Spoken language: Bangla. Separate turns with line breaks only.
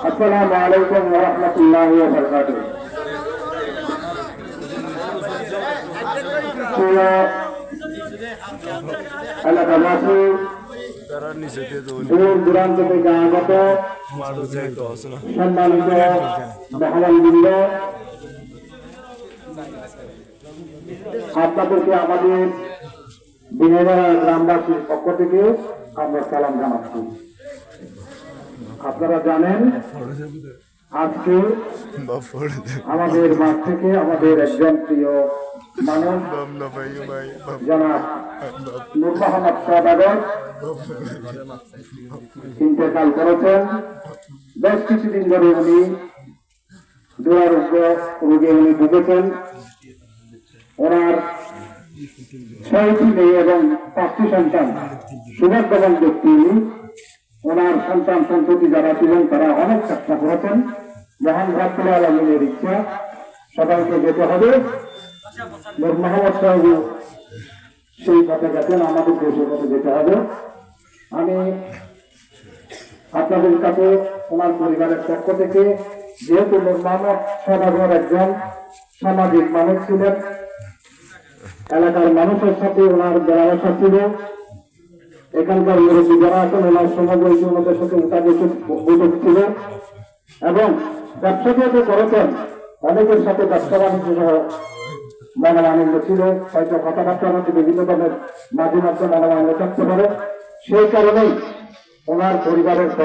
আসসালামু আলাইকুম ওয়া রাহমাতুল্লাহি ওয়া বারাকাতুহু। এলাকাবাসী, দূর দূরান্ত থেকে আগত সম্মানিত মেহমানবৃন্দ, আপনাদেরকে আমাদের বিহেরা গ্রামবাসীর পক্ষ থেকে আমরা সালাম জানাচ্ছি। আপনারা জানেন আজকে আমাদের মাঠ থেকে আমাদের একজন প্রিয় মানুষ জনাব নূর মোহাম্মদ সওদাগর ইন্তেকাল করেছেন। বেশ কিছুদিন ধরে উনি দুরারোগ্য রোগে উনি ভুগেছেন। ওনার 6টি মেয়ে এবং 5টি সন্তান, সৌভাগ্যবান ব্যক্তি। ওনার সন্তান সন্ততি যারা ছিলেন তারা অনেক চেষ্টা করেছেন। মহান রাব্বুল আলামিনের ইচ্ছা সবাইকে যেতে হবে। নূর মোহাম্মদ সাহেব সেই পথে গেছেন, আমাদেরকে সেই পথে যেতে হবে। আমি আপনাদের কাছে ওনার পরিবারের পক্ষ থেকে, যেহেতু নূর মোহাম্মদ সওদাগর একজন সামাজিক মানুষ ছিলেন, এলাকার মানুষের সাথে ওনার মেলামেশা ছিল, এখানকার মুরব্বী যারা আছেন ওনার সমাজের ওনাদের সাথে উঠা বৈঠক ছিল এবং ব্যবসা যেহেতু করেছেন অনেকের সাথে ব্যবসা বাণিজ্য সহ মনোমালিন্য ছিল। হয়তো কথাবার্তার মধ্যে বিভিন্ন ধরনের মাঝে মাঝে মনোমালিন্য থাকতে পারে। সেই কারণেই ওনার পরিবারের